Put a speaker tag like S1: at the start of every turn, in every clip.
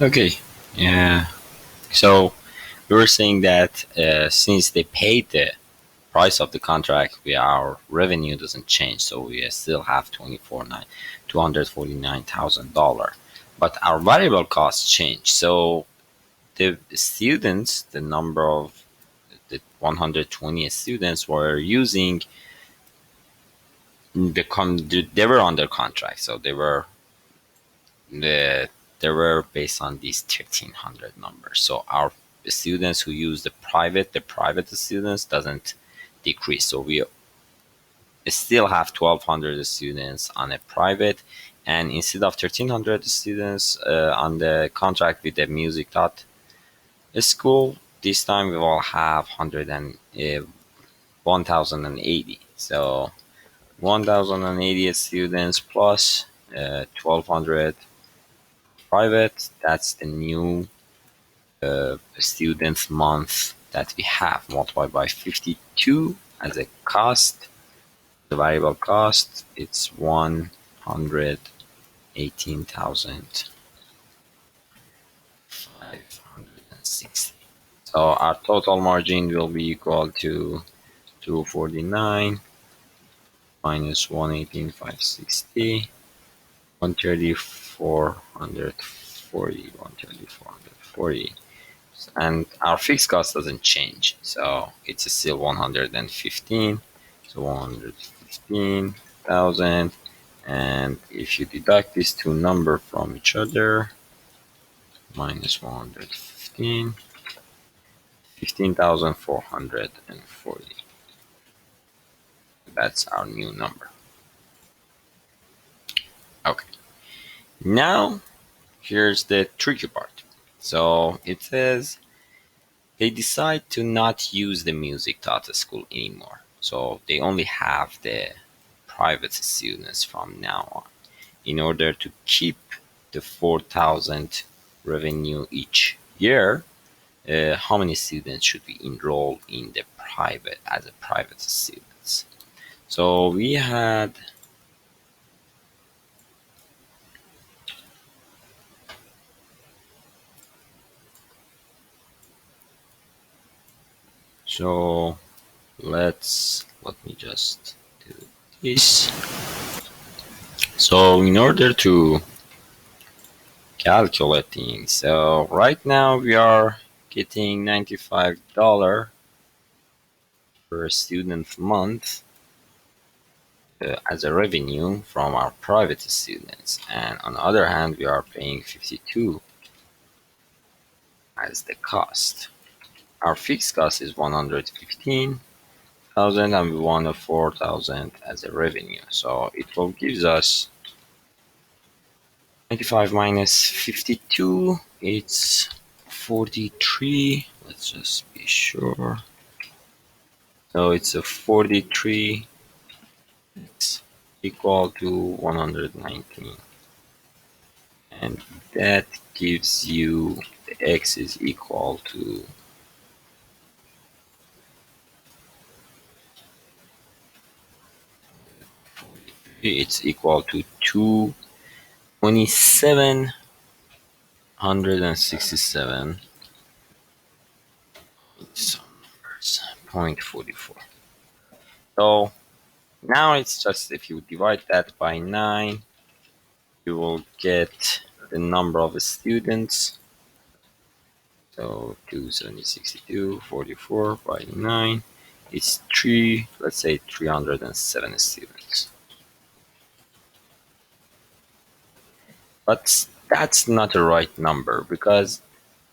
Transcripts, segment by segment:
S1: Okay. Yeah. So we were saying that since they paid the price of the contract, our revenue doesn't change, so we still have $249,000. But our variable costs change. So the students, the number of the 120 students were using they were under contract, so the they were based on these 1300 numbers. So our students who use the private students doesn't decrease. So we still have 1200 students on a private, and instead of 1300 students on the contract with the music dot school, this time we will have 1080. So 1080 students plus 1200 private. That's the new student month that we have multiplied by 52 as a cost. The variable cost, it's 118,560. So our total margin will be equal to 249 minus 118,560, 134,440, 134,440. And our fixed cost doesn't change, so it's still 115. So 115,000, and if you deduct these two numbers from each other, minus 115, 15,440. That's our new number. Okay, now here's the tricky part. So it says they decide to not use the music taught at school anymore. So they only have the private students from now on. In order to keep the 4,000 revenue each year, how many students should we enroll in the private as a private students? So we had so let me just do this. So in order to calculating, so right now we are getting $95 per student month as a revenue from our private students, and on the other hand we are paying 52 as the cost. Our fixed cost is 115,000 and we want a 4,000 as a revenue, so it will gives us 95 minus 52, it's 43. Let's just be sure. So it's a 43, it's equal to 119, and that gives you the x is equal to it's equal to 227,167 some numbers 0.44. So now it's just if you divide that by 9, you will get the number of students. So 270, 44 by 9, it's 3, let's say 307 students. But that's not the right number because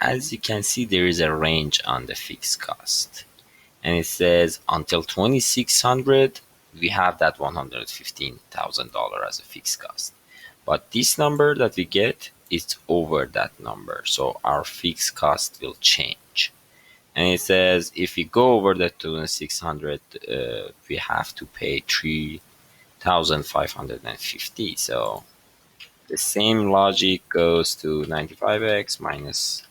S1: as you can see, there is a range on the fixed cost. And it says until 2600, we have that $115,000 as a fixed cost. But this number that we get is over that number. So our fixed cost will change. And it says if we go over the 2600, we have to pay 3,550. So the same logic goes to 95x minus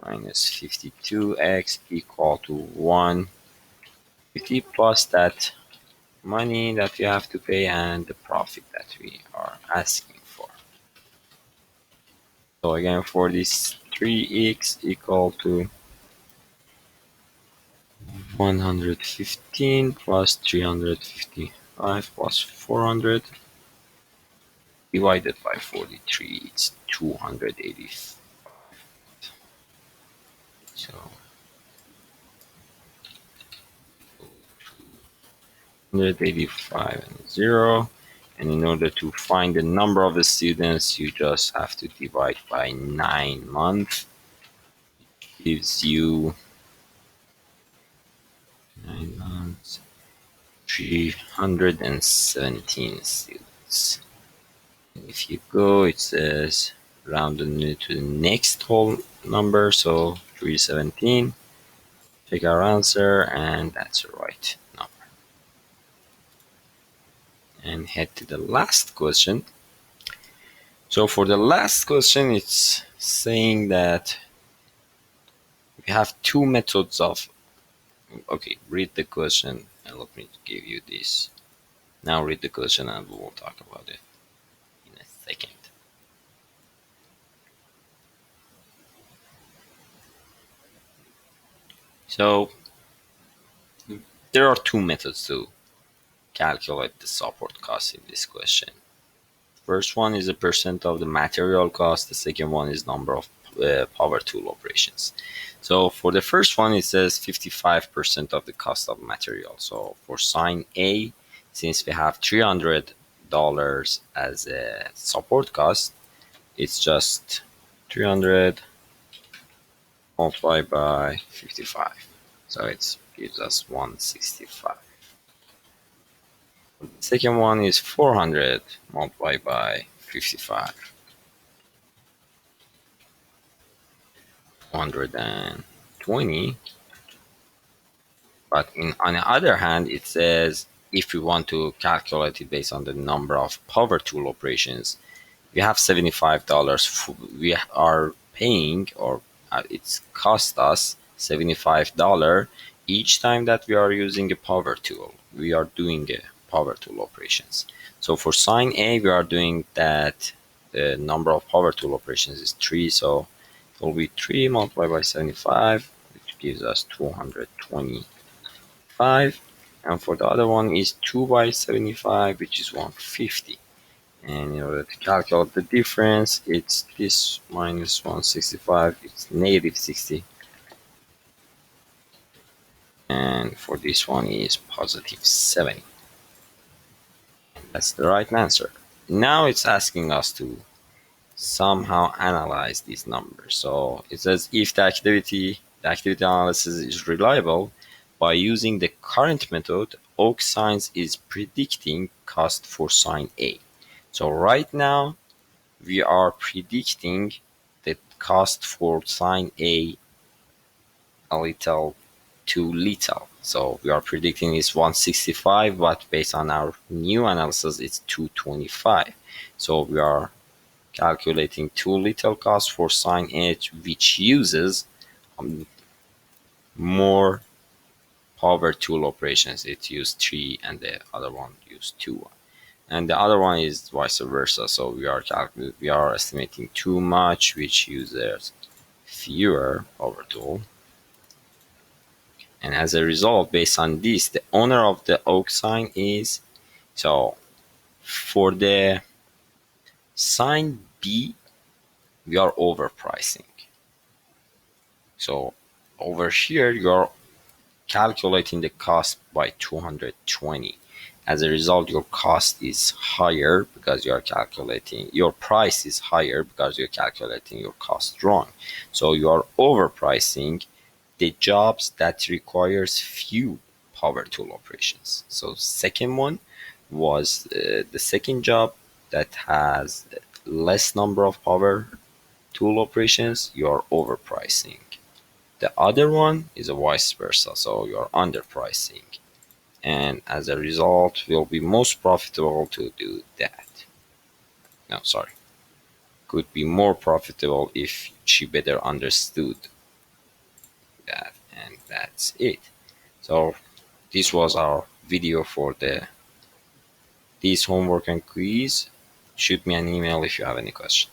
S1: 52x equal to 150 plus that money that we have to pay and the profit that we are asking for. So again, for this 3x equal to 115 plus 355 plus 400 divided by 43, it's 280. So 185 and 0. And in order to find the number of the students, you just have to divide by 9 months. Gives you 9 months, 317 students. If you go, it says round to the next whole number, so 317. Check our answer, and that's the right number. And head to the last question. So for the last question, it's saying that we have two methods of, okay, read the question and let me give you this. Now read the question and we will talk about it in a second. So there are two methods to calculate the support cost in this question. First one is a percent of the material cost. The second one is number of power tool operations. So for the first one, it says 55% of the cost of material. So for sign A, since we have $300 as a support cost, it's just 300 multiplied by 55. So it gives us 165. The second one is 400 multiplied by 55. 120. But on the other hand, it says if we want to calculate it based on the number of power tool operations, we have $75. We are paying, or it's cost us $75 each time that we are using a power tool. We are doing a power tool operations. So for sign A, we are doing that. The number of power tool operations is 3, so it will be 3 multiplied by 75, which gives us 225. And for the other one is 2 by 75, which is 150. And in order to calculate the difference, it's this minus 165, it's negative 60. And for this one is positive 70. And that's the right answer. Now it's asking us to somehow analyze these numbers. So it says if the activity analysis is reliable, by using the current method, Oak Science is predicting cost for sign A. So right now we are predicting the cost for sign A little too little. So we are predicting it's 165, but based on our new analysis, it's 225. So we are calculating too little cost for sign A, which uses more power tool operations. It used 3 and the other one used 2. And the other one is vice versa. So we are estimating too much, which uses fewer power tool. And as a result, based on this, the owner of the Oak sign is, so for the sign B, we are overpricing. So over here, you're calculating the cost by 220. As a result, your cost is higher because you're calculating, your price is higher because you're calculating your cost wrong. So you are overpricing the jobs that requires few power tool operations. So second one was the second job that has less number of power tool operations, you are overpricing. The other one is a vice versa, so you are underpricing. And as a result, it will be most profitable to do that. No, sorry. Could be more profitable if she better understood that. And that's it. So this was our video for this homework and quiz. Shoot me an email if you have any questions.